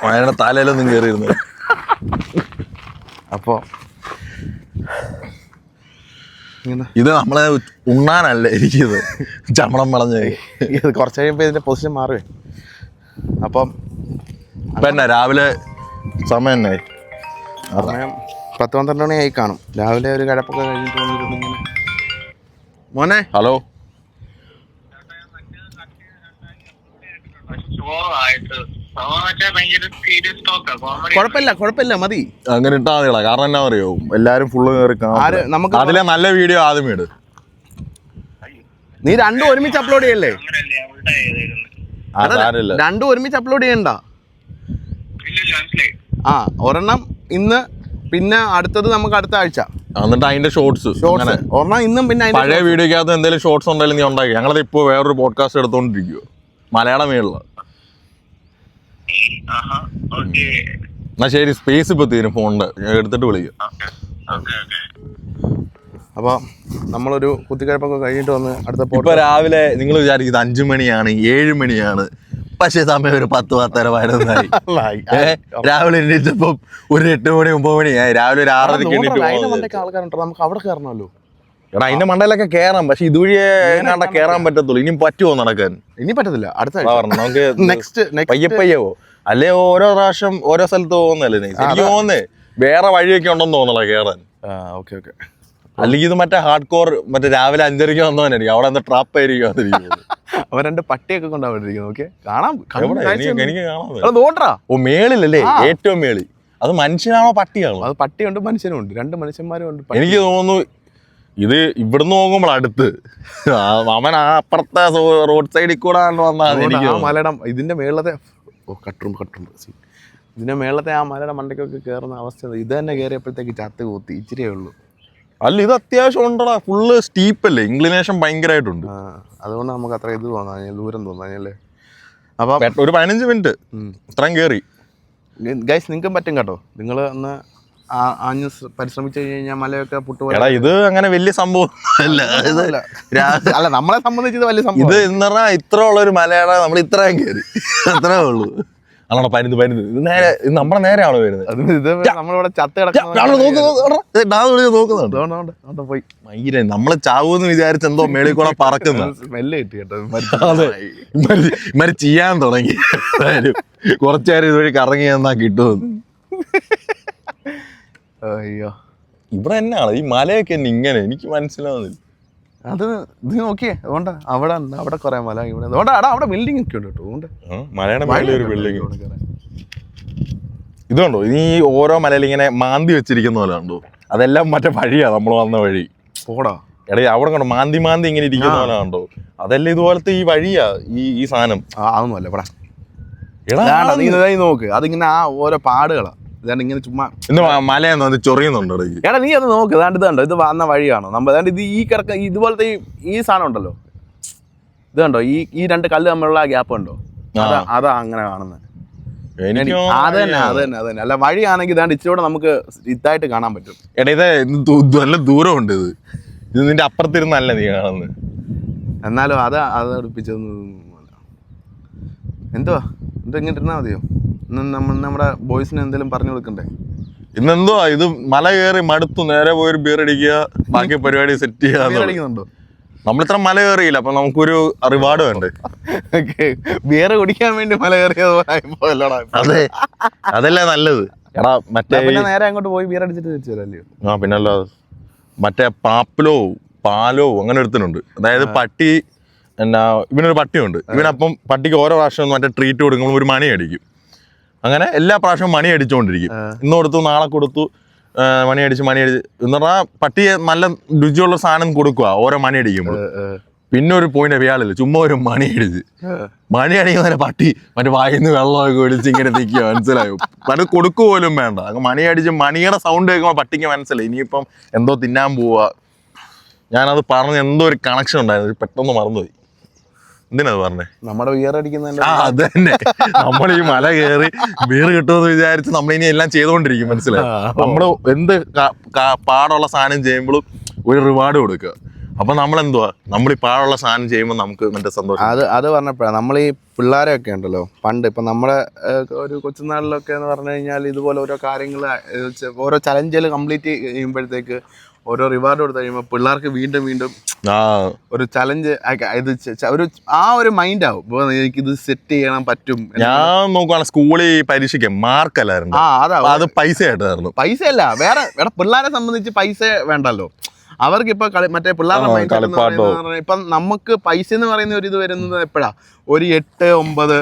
മഴയുടെ തലയിലൊന്നും കയറിയിരുന്നു. അപ്പോൾ ഇത് നമ്മളെ ഉണ്ണാനല്ല ഇരിക്കുന്നത്, ചമ്മണം വളഞ്ഞ. ഇത് കുറച്ച് കഴിയുമ്പോൾ ഇതിൻ്റെ പൊസിഷൻ മാറുവേ. അപ്പം ഇപ്പം എന്നാ രാവിലെ സമയം എന്നായി? സമയം 10-12 മണിയായി കാണും. രാവിലെ ഒരു കിടപ്പൊക്കെ കഴിഞ്ഞിട്ട് വന്നിരുന്നു ഇങ്ങനെ. മോനെ ഹലോ, കുഴപ്പമില്ല മതി. അങ്ങനെ ഇട്ടാ മതികളാ. കാരണം എന്നാ അറിയോ, എല്ലാരും ഫുള്ള് കയറി നമുക്ക് അതിലെ നല്ല വീഡിയോ ആദ്യം ഇട്. നീ രണ്ടും ഒരുമിച്ച് അപ്ലോഡ് ചെയ്യല്ലേ? രണ്ടും ഒരുമിച്ച് അപ്ലോഡ് ചെയ്യണ്ട. ആ, ഒരെണ്ണം ഇന്ന്, പിന്നെ അടുത്തത് നമുക്ക് അടുത്ത ആഴ്ച. എന്നിട്ട് അതിന്റെ ഷോർട്സ് ഒരെണ്ണം ഇന്നും, പിന്നെ പഴയ വീഡിയോക്കകത്ത് എന്തെങ്കിലും ഷോർട്സ് ഉണ്ടെങ്കിലും നീ ഉണ്ടാക്കി. ഞങ്ങളത് ഇപ്പോൾ വേറൊരു പോഡ്കാസ്റ്റ് എടുത്തോണ്ടിരിക്കുവോ, മലയാളം മേളില്. എന്നാ ശരി, സ്പേസ് ഇപ്പൊ തീരും ഫോണിന്റെ, എടുത്തിട്ട് വിളിക്കും. അപ്പോൾ നമ്മളൊരു കുത്തിക്കഴപ്പൊക്കെ കഴിഞ്ഞിട്ട് വന്ന് അടുത്ത ഇപ്പൊ രാവിലെ നിങ്ങൾ വിചാരിക്കുന്നത് 5 മണിയാണ് 7 മണിയാണ്, പക്ഷേ സമയം ഒരു 10-10:15 രാവിലെ എണീറ്റപ്പം ഒരു 8 മണി 9 മണിയായി. രാവിലെ ഒരു 6:30 ആൾക്കാരുണ്ടോ, നമുക്ക് അവിടെ കയറണമല്ലോ. എടാ അതിന്റെ മണ്ടയിലൊക്കെ കയറാം, പക്ഷെ ഇതുവഴിയെ എങ്ങാണ്ട കയറാൻ പറ്റത്തുള്ളൂ. ഇനിയും പറ്റുമോ നടക്കാൻ? ഇനി പറ്റത്തില്ല, അടുത്ത നമുക്ക് നെക്സ്റ്റ് പയ്യപ്പയ്യവോ അല്ലെ ഓരോ പ്രാവശ്യം ഓരോ സ്ഥലത്ത് പോകുന്നല്ലേ? എനിക്ക് തോന്നുന്നേ വേറെ വഴിയൊക്കെ ഉണ്ടെന്ന് തോന്നണ കയറാൻ. Okay okay. അല്ലെങ്കിൽ ഇത് മറ്റേ ഹാർഡ് കോർ, മറ്റേ രാവിലെ 5:30 വന്നവനായിരിക്കും. അവിടെ എന്താ ട്രാപ്പ് ആയിരിക്കും. അവൻ 2 പട്ടിയൊക്കെ കൊണ്ടാവിരിക്കും. ഓക്കെ, കാണാം. എനിക്ക് കാണാം. ഓ, മേളിലല്ലേ? ഏറ്റവും മേളി. അത് മനുഷ്യനാണോ പട്ടിയാണോ? അത് പട്ടിയുണ്ട്, മനുഷ്യനും ഉണ്ട്. 2 മനുഷ്യന്മാരും ഉണ്ട്. എനിക്ക് തോന്നുന്നു ഇത് ഇവിടുന്ന് നോക്കുമ്പോൾ അടുത്ത് അവൻ ആ അപ്പുറത്തെ റോഡ് സൈഡിൽ കൂടെ മലയുടെ ഇതിന്റെ മേളത്തെ കട്ടും ഇതിന്റെ മേളത്തെ ആ മലയുടെ മണ്ടയ്ക്കൊക്കെ കയറുന്ന അവസ്ഥ. ഇത് തന്നെ കയറിയപ്പോഴത്തേക്ക് ചത്ത് കൂത്തി ഇച്ചിരിയേ ഉള്ളൂ. അല്ല, ഇത് അത്യാവശ്യം ഉണ്ടടാ, ഫുള്ള് സ്റ്റീപ്പല്ലേ, ഇൻക്ലിനേഷൻ ഭയങ്കരമായിട്ടുണ്ട്. അതുകൊണ്ട് നമുക്ക് അത്ര ഇത് തോന്നാ, ദൂരം തോന്നാല്ലേ. അപ്പൊ ഒരു 15 മിനിറ്റ് ഇത്രയും കയറി. ഗൈസ്, നിങ്ങൾക്കും പറ്റും കേട്ടോ. നിങ്ങൾ ഒന്ന് ആഞ്ഞ് പരിശ്രമിച്ചു കഴിഞ്ഞാൽ മലയൊക്കെ പുട്ടുപോലെ. എടാ ഇത് അങ്ങനെ വലിയ സംഭവം അല്ല, നമ്മളെ സംബന്ധിച്ച് ഇത് വലിയ സംഭവം. ഇത് എന്ന് പറഞ്ഞാൽ ഇത്ര ഉള്ളൊരു മലയാളം നമ്മൾ ഇത്രയും കയറി, അത്രേ ഉള്ളൂ. അല്ലാണോ പരുന്ന് ഇത് നേരെ, ഇത് നമ്മുടെ നേരെയാണോ വരുന്നത്? ഇത് നമ്മളിവിടെ ചത്ത് നോക്കുന്നുണ്ട്. പോയി മയിര നമ്മള് ചാവൂന്ന് വിചാരിച്ച് എന്തോ മേളിൽ കൂടെ പറക്കുന്ന സ്മെല്ല് കിട്ടി കേട്ടോ. അതെ, ഇമാര് ചെയ്യാൻ തുടങ്ങി. കുറച്ചേരം ഇതുവഴി കറങ്ങി എന്നാ കിട്ടുമെന്ന്. അയ്യോ, ഇവിടെ എന്നാണ് ഈ മലയൊക്കെ ഇങ്ങനെ, എനിക്ക് മനസ്സിലാവുന്നില്ല. അത് ഇത് നോക്കിയേ, അതുകൊണ്ട് അവിടെ കുറെ മല, ഇവിടെ അവിടെ ബിൽഡിംഗ് ഒക്കെ ഉണ്ട് കേട്ടോ. അതുകൊണ്ട് മലയുടെ മേളിൽ ഒരു ബിൽഡിംഗ്. ഇതുണ്ടോ, ഇനി ഓരോ മലയിൽ ഇങ്ങനെ മാന്തി വെച്ചിരിക്കുന്ന പോലെ ഉണ്ടോ? അതെല്ലാം മറ്റേ വഴിയാ, നമ്മൾ വന്ന വഴി. പോടാ എടേ, അവിടെ കണ്ടോ മാന്തി ഇങ്ങനെ ഇരിക്കുന്ന പോലെ ഉണ്ടോ? അതെല്ലാം ഇതുപോലത്തെ ഈ വഴിയാ, ഈ സാധനം. അതൊന്നും അല്ല, പടാ. എടാ നീ നോക്ക്, അതിങ്ങനെ ആ ഓരോ പാടുകളാ. ഇതാണ്ട് ഇങ്ങനെ ചുമ്മാ മലയെന്നോ അത് ചൊറിയുന്നുണ്ടോ? എടാ നീ അത് നോക്ക്, ഇതാണ്ട് ഇതുണ്ടോ, ഇത് വന്ന വഴിയാണോ നമ്മൾ? ഇത് ഈ കിടക്ക ഇതുപോലത്തെ ഈ സാധനം ഉണ്ടല്ലോ, ഇത് കണ്ടോ, ഈ 2 കല്ല് തമ്മിലുള്ള ഗ്യാപ്പ് ഉണ്ടോ? അതാ അങ്ങനെ കാണുന്നത്. അത് തന്നെ. അല്ല, വഴിയാണെങ്കിൽ ഇതാണ്ട് ഇച്ചിരി നമുക്ക് ഇതായിട്ട് കാണാൻ പറ്റും. എടാ ഇത് നല്ല ദൂരമുണ്ട്. ഇത് നിന്റെ അപ്പുറത്തിരുന്നല്ല നീ കാണുന്നത്. എന്നാലും അത് അടുപ്പിച്ചൊന്നും എന്തുവാ ഇങ്ങനെ ഇരുന്നാ മതിയോ? നമ്മുടെ ബോയ്സിന് എന്തെങ്കിലും പറഞ്ഞു കൊടുക്കണ്ടേ? ഇന്നെന്തോ ഇത് മല കയറി മടുത്തു, നേരെ പോയൊരു ബിയർ അടിക്കുക, ബാക്കി പരിപാടി സെറ്റ് ചെയ്യാന്നുണ്ടോ? നമ്മളിത്ര മല കയറിയില്ല, അപ്പൊ നമുക്കൊരു റിവാർഡ് വേണ്ടേ? ബിയർ കുടിക്കാൻ വേണ്ടി മല കയറിയതോടാ. അതെ, അതല്ലേ നല്ലത്. എടാ മറ്റേ നേരെ അങ്ങോട്ട് പോയി ബിയർ അടിച്ചിട്ട് തിരിച്ചു വരാല്ലോ. ആ പിന്നല്ലോ, മറ്റേ പാലോ അങ്ങനെ ഒരുത്തനുണ്ട്. അതായത് പട്ടി എന്നാ, ഇവനൊരു പട്ടിയുണ്ട്. ഇവനപ്പം പട്ടിക്ക് ഓരോ പ്രാവശ്യം മറ്റേ ട്രീറ്റ് കൊടുക്കുമ്പോൾ ഒരു മണി അടിക്കും. അങ്ങനെ എല്ലാ പ്രാവശ്യവും മണി അടിച്ചുകൊണ്ടിരിക്കും. ഇന്ന് കൊടുത്തു, നാളെ കൊടുത്തു, മണി അടിച്ച് എന്ന് പറഞ്ഞാൽ പട്ടിയെ നല്ല രുചിയുള്ള സാധനം കൊടുക്കുക ഓരോ മണി അടിക്കുമ്പോൾ. പിന്നെ ഒരു പോയിന്റ് അയാളില്ല, ചുമ്മാ ഒരു മണി അടിക്കുമ്പോൾ പട്ടി മറ്റേ വായിന്ന് വെള്ളമൊക്കെ ഒഴിച്ച് ഇങ്ങനെ നിൽക്കുക. മനസ്സിലായോ? അത് കൊടുക്കുക പോലും വേണ്ട. മണി അടിച്ച് മണിയുടെ സൗണ്ട് കേൾക്കുമ്പോൾ പട്ടിക്ക് മനസ്സിലായി ഇനിയിപ്പം എന്തോ തിന്നാൻ പോവുക. ഞാനത് പറഞ്ഞ് എന്തോ ഒരു കണക്ഷൻ ഉണ്ടായിരുന്നു, പെട്ടെന്ന് മറന്നുപോയി. എന്തിനാ പറഞ്ഞേ? നമ്മുടെ ബിയർ അടിക്കുന്ന അത് തന്നെ. നമ്മൾ ഈ മല കയറി ബിയർ കിട്ടുമെന്ന് വിചാരിച്ച് നമ്മളിനി എല്ലാം ചെയ്തുകൊണ്ടിരിക്കും. മനസ്സിലായി? നമ്മള് എന്ത് പാടുള്ള സാധനം ചെയ്യുമ്പോഴും ഒരു റിവാർഡ് കൊടുക്കുക. അപ്പൊ നമ്മളെന്തുവാ നമ്മൾ ഈ പാടുള്ള സാധനം ചെയ്യുമ്പോൾ നമുക്ക് മറ്റേ സന്തോഷം. അത് പറഞ്ഞപ്പോഴാണ് നമ്മൾ ഈ പിള്ളേരൊക്കെ ഉണ്ടല്ലോ പണ്ട് ഇപ്പം നമ്മുടെ ഒരു കൊച്ചുനാളിലൊക്കെ എന്ന് പറഞ്ഞു കഴിഞ്ഞാൽ ഇതുപോലെ ഓരോ കാര്യങ്ങൾ ഓരോ ചലഞ്ചുകൾ കംപ്ലീറ്റ് ചെയ്യുമ്പോഴത്തേക്ക് ഓരോ റിവാർഡ് കൊടുത്ത് കഴിയുമ്പോൾ പിള്ളേർക്ക് വീണ്ടും വീണ്ടും ഒരു ചലഞ്ച് ഒരു ഒരു മൈൻഡ് ആവും. ഇപ്പൊ എനിക്കിത് സെറ്റ് ചെയ്യണം പറ്റും. ഞാൻ നോക്കുവാണ് സ്കൂളിൽ പരീക്ഷയ്ക്ക് മാർക്കല്ലായിരുന്നു, അത് പൈസ ആയിട്ടായിരുന്നു. പൈസയല്ല, വേറെ പിള്ളേരെ സംബന്ധിച്ച് പൈസ വേണ്ടല്ലോ. അവർക്കിപ്പോ മറ്റേ പിള്ളേരുടെ മൈൻഡ് ഇപ്പം നമുക്ക് പൈസ എന്ന് പറയുന്ന ഒരു ഇത് വരുന്നത് എപ്പോഴാ, ഒരു 8, 9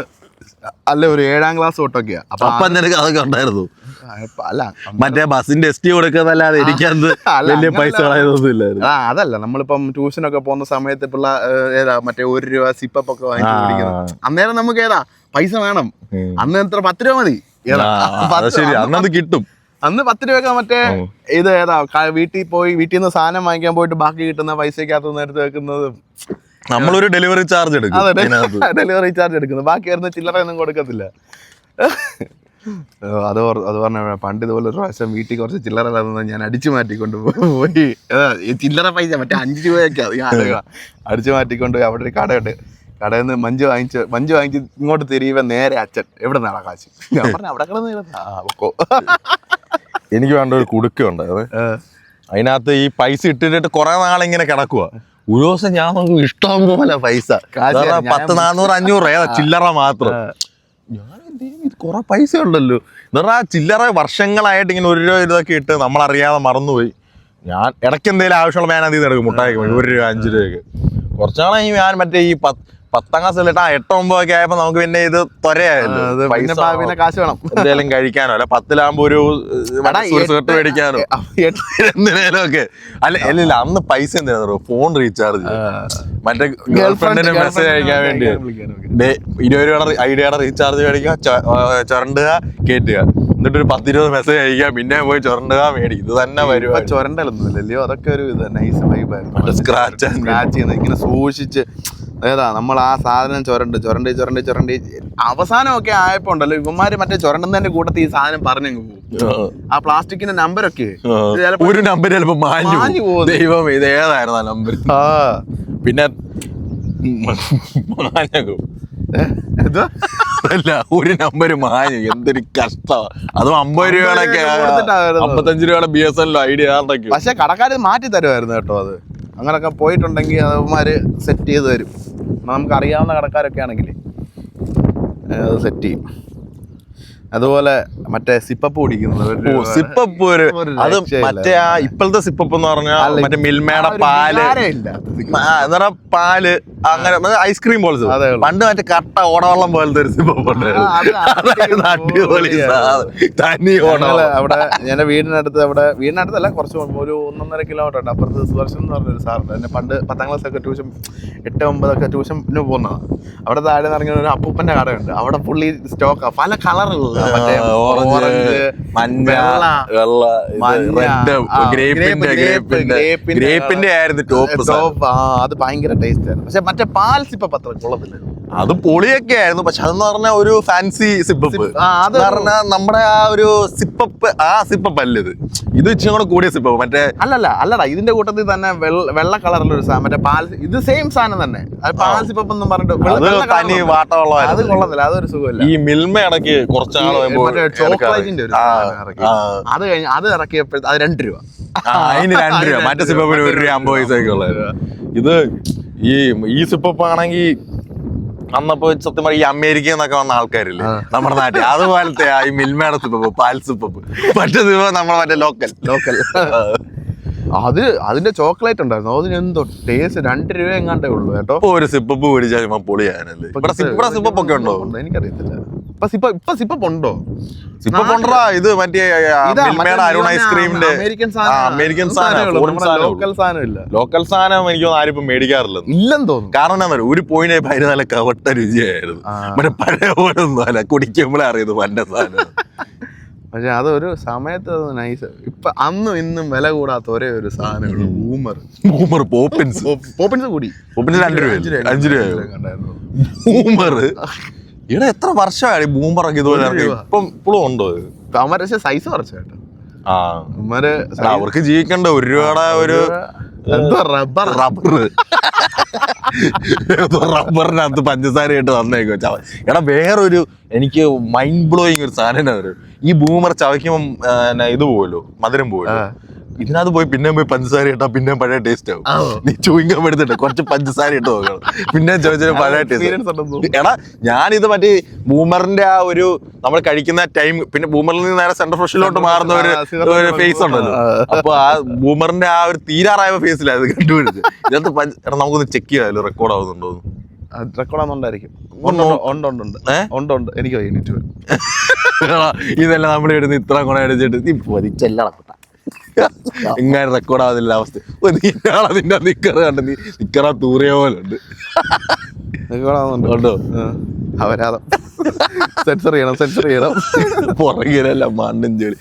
അല്ലെ ഒരു 7ാം ക്ലാസ് തൊട്ടൊക്കെയാ. അപ്പൊ നിനക്ക് അതൊക്കെ ഉണ്ടായിരുന്നു? അല്ല, മറ്റേ ബസിന്റെ എസ്റ്റി കൊടുക്കുന്നല്ലാതെ എനിക്കത് വലിയ പൈസ കളയുന്നൊന്നുമില്ലായിരുന്നു. അതല്ല, നമ്മളിപ്പം ട്യൂഷനൊക്കെ പോകുന്ന സമയത്ത് ഏതാ മറ്റേ 1 രൂപ സിപ്പൊക്കെ വാങ്ങിച്ചു കുടിക്കുന്നത്. അന്നേരം നമുക്ക് ഏതാ പൈസ വേണം, അന്ന് എത്ര 10 രൂപ മതി. ശരി, അന്നത് കിട്ടും. അന്ന് 10 രൂപയൊക്കെ മറ്റേ ഇത് ഏതാ വീട്ടിൽ നിന്ന് സാധനം വാങ്ങിക്കാൻ പോയിട്ട് ബാക്കി കിട്ടുന്ന പൈസക്കകത്ത് എടുത്ത് വെക്കുന്നത്. നമ്മളൊരു ഡെലിവറി ചാർജ് എടുക്കും. ഡെലിവറി ചാർജ് എടുക്കുന്നു, ബാക്കി വരുന്ന ചില്ലറയൊന്നും കൊടുക്കത്തില്ല. അത് പറഞ്ഞ പണ്ട് ഇതുപോലെ ഒരു പ്രാവശ്യം വീട്ടിൽ കുറച്ച് ചില്ലറ ഞാൻ അടിച്ചു മാറ്റിക്കൊണ്ട് പോയി. ചില്ലറ പൈസ മറ്റേ 5 രൂപയൊക്കെ അടിച്ചു മാറ്റിക്കൊണ്ട് പോയി. അവിടെ ഒരു കടയുണ്ട്, കടയിൽ നിന്ന് മഞ്ച് വാങ്ങിച്ച് ഇങ്ങോട്ട് തിരിയുമ്പോൾ നേരെ അച്ഛൻ എവിടെ നിന്നാണ് കാശ്? ഞാൻ പറഞ്ഞു അവിടെ കിടന്ന്. എനിക്ക് വേണ്ട ഒരു കുടുക്കുണ്ട്, അതിനകത്ത് ഈ പൈസ ഇട്ടിട്ട് കുറെ നാളിങ്ങനെ കിടക്കുക. ഒരു ദിവസം ഞാൻ നോക്കും ഇഷ്ടം പോലെ പൈസ, 10, 400, 500 രൂപ ചില്ലറ മാത്രം. ഞാൻ കുറെ പൈസ ഉണ്ടല്ലോ എന്നാ ചില്ലറ. വർഷങ്ങളായിട്ട് ഇങ്ങനെ 1 രൂപ ഇതൊക്കെ ഇട്ട് നമ്മളറിയാതെ മറന്നുപോയി. ഞാൻ ഇടയ്ക്ക് എന്തെങ്കിലും ആവശ്യമുള്ള ഞാൻ അതിൽ നിന്ന് എടുക്കും, മുട്ടായിക്ക് 1 രൂപ 5 രൂപയ്ക്ക്. കുറച്ചാളെ ഞാൻ മറ്റേ ഈ 10ാം ക്ലാസ്സിൽ 8, 9 ഒക്കെ ആയപ്പോ നമുക്ക് പിന്നെ ഇത് ത്വരയായല്ലോ, കാശ് വേണം എന്തെങ്കിലും കഴിക്കാനോ അല്ല 10ലാകുമ്പോ ഒരു ഷർട്ട് മേടിക്കാനോ എന്തിനേലും ഒക്കെ. അല്ല അന്ന് പൈസ എന്തിനാ, ഫോൺ റീചാർജ്, മറ്റേ ഗേൾ ഫ്രണ്ടിന് മെസ്സേജ് അയക്കാൻ വേണ്ടി 20 രൂപയുടെ ഐഡിയയുടെ റീചാർജ് മേടിക്കുക, ചുരണ്ടുക, കയറ്റുക, എന്നിട്ട് ഒരു 10-20 മെസ്സേജ് അയക്കുക, പിന്നെ പോയി ചുരണ്ടുക, മേടിക്കും. ഇത് തന്നെ വരും. ചുരണ്ടലൊന്നുമില്ലല്ലോ, അതൊക്കെ ഒരു നൈസ് വൈബായിരുന്നു. സ്ക്രാച്ച് ഇങ്ങനെ സൂക്ഷിച്ച് ഏതാ നമ്മൾ ആ സാധനം ചുരണ്ടി അവസാനമൊക്കെ ആയപ്പോ ഉണ്ടല്ലോ ഇവന്മാര് മറ്റേ ചുരണ്ടുന്നതിന്റെ കൂട്ടത്തിൽ ഈ സാധനം പറഞ്ഞങ്ങ് പോകും. ആ പ്ലാസ്റ്റിക്കിന്റെ നമ്പരൊക്കെ ഒരു നമ്പർ ചിലപ്പോ മാഞ്ഞു പോകും. ദൈവം ഇത് ഏതായിരുന്നു ആ നമ്പർ? പിന്നെ അല്ല, ഒരു നമ്പർ മാഞ്ഞു, എന്തൊരു കഷ്ടം. അതും 50 രൂപയുടെയൊക്കെ 55 രൂപയുടെ BSNL ഐഡിയ. പക്ഷെ കടക്കാർ മാറ്റി തരുമായിരുന്നു കേട്ടോ. അത് അങ്ങനൊക്കെ പോയിട്ടുണ്ടെങ്കിൽ അവന്മാര് സെറ്റ് ചെയ്ത് തരും. നമുക്ക് അറിയാവുന്ന കടക്കാരൊക്കെ ആണെങ്കിൽ അത് സെറ്റ് ചെയ്യും. അതുപോലെ മറ്റേ സിപ്പപ്പ് കുടിക്കുന്നത്, സിപ്പപ്പ് അത് മറ്റേ ആ ഇപ്പോഴത്തെ സിപ്പപ്പ് എന്ന് പറഞ്ഞാൽ മറ്റേ മിൽമയുടെ പാല്, പാല് അങ്ങനെ ഐസ്ക്രീം പോലത്തെ. പണ്ട് മറ്റേ കട്ട ഓടവെള്ളം പോലത്തെ ഒരു സിപ്പപ്പ് ഉണ്ടായിരുന്നു. അടിപൊളി തനി ഓടവെള്ളം. അവിടെ എന്റെ വീടിനടുത്തല്ല, കുറച്ച് ഒരു 1.5 കിലോമീറ്റർ ഉണ്ട്. അപ്പുറത്ത് സുദർശൻ എന്ന് പറഞ്ഞൊരു സാറുണ്ട്. എന്നെ പണ്ട് 10ാം ക്ലാസ്സൊക്കെ ട്യൂഷൻ 8, 9 ഒക്കെ ട്യൂഷന് പോകുന്നതാണ്. അവിടെ താഴെ ഇറങ്ങിയ ഒരു അപ്പൂപ്പന്റെ കടയുണ്ട്. അവിടെ പുള്ളി സ്റ്റോക്കാ പല കളറുള്ള, ഓറഞ്ച്, മഞ്ഞ, വെള്ള, ഗ്രേപ്പിന്റെ ആയിരുന്നു ടോപ്പ്. അത് ഭയങ്കര ടേസ്റ്റ് ആയിരുന്നു. പക്ഷെ മറ്റേ പാൽ സിപ്പപ്പ് അത്ര കൊള്ളത്തില്ല. അത് പൊളിയൊക്കെ ആയിരുന്നു. പക്ഷെ അതെന്ന് പറഞ്ഞാൽ ഒരു ഫാൻസി സിപ്പപ്പ്. അത് പറഞ്ഞാൽ നമ്മുടെ ആ ഒരു സിപ്പപ്പ്, ആ സിപ്പപ്പ് അല്ല ഇത്. ഇത് ഇച്ചിരി കൂടെ കൂടിയ സിപ്പപ്പ്. മറ്റേ അല്ലടാ ഇതിന്റെ കൂട്ടത്തിൽ തന്നെ വെള്ള കളറിലൊരു സാധനം, മറ്റേ പാൽ, ഇത് സെയിം സാധനം തന്നെ. പാൽ സിപ്പപ്പ് എന്നും പറഞ്ഞിട്ട് തനി വാട്ടമുള്ള, അത് കൊള്ളത്തില്ല, അതൊരു സുഖമില്ല. ഈ മിൽമ ഇടയ്ക്ക് കുറച്ചാൾ ചോക്ലേറ്റിന്റെ ഒരു അത് കഴിഞ്ഞ് അത് ഇറക്കിയപ്പോൾ അത് 2 രൂപ. അതിന് 2 രൂപ. മറ്റേ സിപ്പപ്പിന് 1 രൂപ 50 പൈസയൊക്കെ ഉള്ളത്. ഇത് ഈ സിപ്പപ്പ് ആണെങ്കിൽ അന്നപ്പോ സത്യം പറഞ്ഞ ഈ അമേരിക്കയിൽ നിന്നൊക്കെ വന്ന ആൾക്കാരില്ലേ നമ്മുടെ നാട്ടിൽ, അതുപോലത്തെ ഈ മിൽമയുടെ സിപ്പപ്പ്, പാൽ സിപ്പപ്പ്. മറ്റേ സിപ്പപ്പ് നമ്മുടെ മറ്റേ ലോക്കൽ അതിന്റെ ചോക്ലേറ്റ് ഉണ്ടായിരുന്നു. അതിന് എന്തോ ടേസ്റ്റ്. 2 രൂപ എങ്ങാണ്ടേ ഉള്ളൂ കേട്ടോ. ഒരു സിപ്പപ്പ് മേടിച്ചാൽ പൊളിയാനല്ലേ. ഇവിടെ സിപ്പപ്പ് ഒക്കെ ഉണ്ടോ? എനിക്കറിയത്തില്ല. ഇപ്പൊ സിപ്പപ്പ് ഉണ്ടോ? സിപ്പപ്പ് ഉണ്ടോ? ഇത് മറ്റേ അരുൺ ഐസ്ക്രീമിന്റെ അമേരിക്കൻ സാധനം, ലോക്കൽ സാധനം ഇല്ല. ലോക്കൽ സാധനം എനിക്കൊന്നും ആരും ഇപ്പൊ മേടിക്കാറില്ല. ഇല്ലെന്ന് തോന്നുന്നു. കാരണം എന്താ പറയുക, ഒരു പോയിന്റ് ഭയങ്കര നല്ല കവട്ട രുചിയായിരുന്നു. മറ്റേ പഴയ പോലെ ഒന്നും അല്ല, കുടിക്കുമ്പോഴേ അറിയുന്നു പണ്ട സാധനം. പക്ഷെ അതൊരു സമയത്ത് നൈസ്. ഇപ്പൊ അന്നും ഇന്നും വില കൂടാത്ത ഒരേ ഒരു സാധനമുള്ളൂ, ബൂമർ. പോപ്പിൻസ് കൂടി. പോപ്പിൻസ് 2 രൂപ 5 രൂപ. ബൂമർ ഇവിടെ എത്ര വർഷമായി ബൂമറൊക്കെ ഇതുപോലെ ഇപ്പം ഇപ്പോഴും ഉണ്ടോ? അവന്മാരെ സൈസ് കുറച്ച് കേട്ടോ. അവർക്ക് ജീവിക്കണ്ട. 1 രൂപയുടെ ഒരു റബ്ബറിനകത്ത് പഞ്ചസാര ഇട്ട് വന്നേക്കോ എടാ. വേറൊരു എനിക്ക് മൈൻഡ് ബ്ലോയിങ് ഒരു സാധനം വരും. ഈ ബൂമർ ചവയ്ക്കുമ്പം ഇത് പോവല്ലോ, മധുരം പോവല്ലോ. ഇതിനകത്ത് പോയി പിന്നെ പോയി പഞ്ചസാര ഇട്ടാ പിന്നെ പഴയ ടേസ്റ്റ് ആവും. നീ ചൂയിങ്കം എടുത്തിട്ട് കുറച്ച് പഞ്ചസാര ഇട്ട് നോക്കണം, പിന്നെ ചോദിച്ചാൽ പഴയ ടേസ്റ്റ്. എടാ ഞാനിത് മറ്റേ ബൂമറിന്റെ ആ ഒരു നമ്മൾ കഴിക്കുന്ന ടൈം, പിന്നെ ബൂമറിൽ നിന്ന് നേരെ സെൻട്രൽ ഫ്രഷിലോട്ട് മാറുന്ന ഒരു ഫേസ് ഉണ്ടല്ലോ. അപ്പൊ ആ ബൂമറിന്റെ ആ ഒരു തീരാറായ ഫേസിലാണ് ഇത് കണ്ടുപിടിച്ചത്. ഇതിനകത്ത് എടാ നമുക്കൊന്ന് ചെക്ക് ചെയ്യാമല്ലോ റെക്കോർഡ് ആവുന്നുണ്ടോ. റെക്കോർഡാന്നുണ്ടായിരിക്കും. ഉണ്ട് എനിക്ക് ഇതെല്ലാം നമ്മൾ ഇടുന്ന ഇത്ര ഗുണം അടിച്ചിട്ട് നീ പൊതിച്ചെല്ലാം ഇങ്ങനെ റെക്കോർഡ് ആവുന്നില്ല അവസ്ഥ. നിന്റെ നിക്കറ കണ്ട് നീ നിക്കറ തൂറിയ പോലെ ഉണ്ട്. കേട്ടോ അവരാധം സെൻസർ ചെയ്യണം പുറകിലല്ല മണ്ണും ചെളി.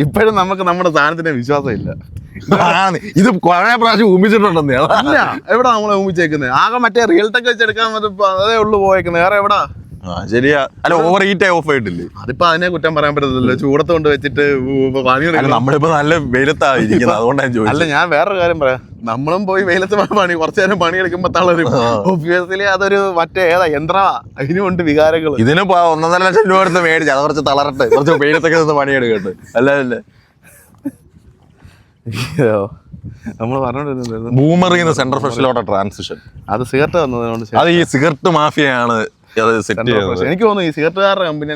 ഇപ്പോഴും നമുക്ക് നമ്മുടെ സാധനത്തിന് വിശ്വാസം ഇല്ല. ഇത് കുറെ പ്രാവശ്യം ഊമിച്ചിട്ടുണ്ടെന്നേ. അല്ല എവിടെ നമ്മളെ ഊമിച്ചേക്കുന്നത്? ആകെ മറ്റേ റിയൽ ടെക് വെച്ചെടുക്കാൻ അതേ ഉള്ളു പോയേക്കുന്നത്, വേറെ എവിടാ? ശരിയാ. അല്ല ഓവർ ഹീറ്റ് ഓഫ് ആയിട്ടില്ലേ? അതിപ്പോ അതിനെ കുറ്റം പറയാൻ പറ്റത്തില്ലല്ലോ. ചൂടത്ത് കൊണ്ട് വെച്ചിട്ട് നമ്മളിപ്പോ നല്ല വെയിലത്തായിരിക്കുന്നത്, അതുകൊണ്ടാണ് ചോദിച്ചത്. അല്ല ഞാൻ വേറൊരു കാര്യം പറയാം, നമ്മളും പോയി വെയിലത്ത് കുറച്ചു നേരം പണിയെടുക്കുമ്പോ തളരും. ഒബ്വിയസ്ലി അതൊരു മറ്റേ ഏതാ യന്ത്രമാ, അതിനുമുണ്ട് വികാരങ്ങൾ. ഇതിന് 1.5 ലക്ഷം രൂപ എടുത്ത് മേടിച്ചു, അത് കുറച്ച് തളരട്ടെ, കുറച്ച് വെയിലത്തൊക്കെ നിന്ന് പണിയെടുക്കട്ടെ. അല്ലേ നമ്മൾ പറഞ്ഞോണ്ടിരുന്നത് ബൂമറിന്ന് സെൻട്രൽ ഫ്രഷിലോട്ട് ട്രാൻസിഷൻ. അത് സിഗരറ്റ് വന്നതുകൊണ്ട് അത് ഈ സിഗരറ്റ് മാഫിയാണ് സെറ്റ് ചെയ്യുന്നത്. എനിക്ക് തോന്നുന്നു ഈ സിഗരറ്റുകാരുടെ കമ്പനി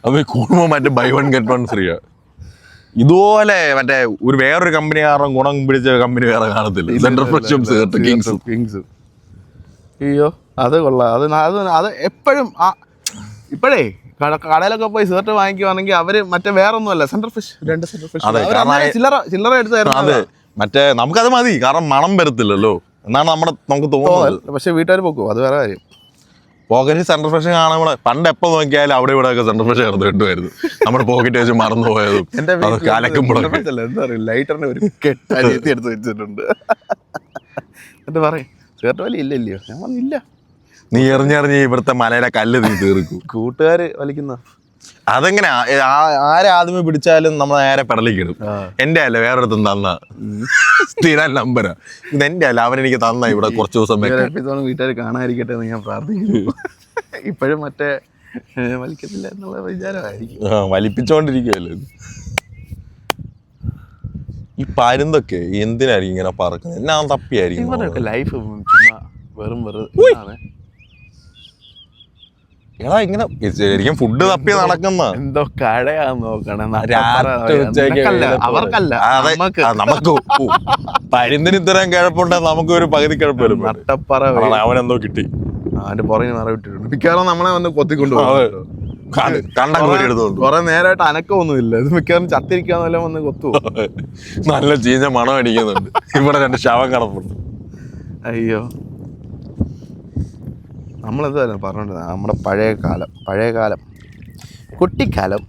അത് കൂടുമ്പോ മറ്റേ ബൈ 1 get 1 ഫ്രീ. ഇതുപോലെ മറ്റേ വേറൊരു കമ്പനി കാരണം ഗുണം പിടിച്ച കമ്പനി വേറെ കാണത്തില്ല. സെൻട്രൽ ഫ്രഷും സിഗരറ്റ് കിങ്സും. അയ്യോ അത് കൊള്ളാം. അത് എപ്പോഴും ഇപ്പോഴേ കടയിലൊക്കെ പോയി സിഗരറ്റ് വാങ്ങിക്കുവാണെങ്കിൽ അവര് മറ്റേ വേറൊന്നും അല്ല, സെൻട്രൽ ഫ്രഷ് 2 സെൻട്രൽ ഫ്രഷ് ചില്ലറ എടുത്തായിരുന്നു. അതെ മറ്റേ നമുക്കത് മതി, കാരണം മണം വരത്തില്ലല്ലോ എന്നാണ് നമുക്ക് തോന്നുന്നത്. പക്ഷെ വീട്ടുകാർ പോക്കും, അത് വേറെ കാര്യം. പോക്കറ്റ് സെൻട്രൽ ഫ്രഷ് കാണുമ്പോൾ പണ്ട് എപ്പോൾ നോക്കിയാലും അവിടെ ഇവിടെ ഒക്കെ സെൻട്രൽ ഫ്രഷ് ചേർത്ത് കിട്ടുമായിരുന്നു. നമ്മുടെ പോക്കറ്റ് വെച്ച് മറന്നു പോയതും ലൈറ്ററിന് ഒരു കെട്ട് അരിയത്തി എടുത്ത് വെച്ചിട്ടുണ്ട്. എന്നിട്ട് പറയും സിഗരറ്റ് വലിയ ഇല്ലല്ലോ. ഞാൻ പറഞ്ഞില്ല, നീ എറിഞ്ഞെറിഞ്ഞ് ഇവിടുത്തെ മലയിലെ കല്ല് നീ തീർക്കും. കൂട്ടുകാര് വലിക്കുന്ന അതെങ്ങനെ ആരെ ആദ്യമേ പിടിച്ചാലും നമ്മൾ നേരെ പെടലിക്കിടും. എന്റെ അല്ല വേറൊരുത്തും തന്ന സ്ഥിരം നമ്പരാ, ഇത് എന്റെ അല്ല അവനെനിക്ക് തന്ന ഇവിടെ കുറച്ച് ദിവസം വീട്ടുകാർ കാണാതിരിക്കട്ടെ എന്ന് ഞാൻ പ്രാർത്ഥിക്കുന്നു. ഇപ്പോഴും മറ്റേ വലിക്കത്തില്ല എന്നുള്ള വിചാരമായിരിക്കും. വലിപ്പിച്ചോണ്ടിരിക്കുവല്ലോ. ഈ പരുന്തൊക്കെ എന്തിനായിരിക്കും ഇങ്ങനെ പറക്കുന്നത്? എന്നാ തപ്പിയായിരിക്കും ലൈഫ് ചുമ്മാ വെറും എടാ ഇങ്ങനെ ശരിക്കും ഫുഡ് തപ്പി നടക്കുന്ന എന്തോ കടയാന്ന് നോക്കണേ. അവർക്കല്ല നമുക്ക് പരുന്തിന് ഇത്രയും കിഴപ്പുണ്ടെ നമുക്ക് ഒരു പകുതി കിഴപ്പും. നട്ടപ്പറ അവനെന്തോ കിട്ടി, അവന്റെ പുറകെ നിറ വിട്ടിട്ടുണ്ട്. മിക്കവാറും നമ്മളെ വന്ന് കൊത്തിക്കൊണ്ടുപോകും. കുറെ നേരമായിട്ട് അനക്കമൊന്നുമില്ല. ഇത് മിക്കവാറും ചത്തിരിക്കാന്നല്ലോ വന്ന് കൊത്തു. നല്ല ചീഞ്ഞ മണം അടിക്കുന്നുണ്ട്. ഇവിടെ 2 ശവം കിടപ്പുണ്ട്. അയ്യോ നമ്മളെന്തായാലും പറഞ്ഞോണ്ടിരുന്നത് നമ്മുടെ പഴയ കാലം കുട്ടിക്കാലം.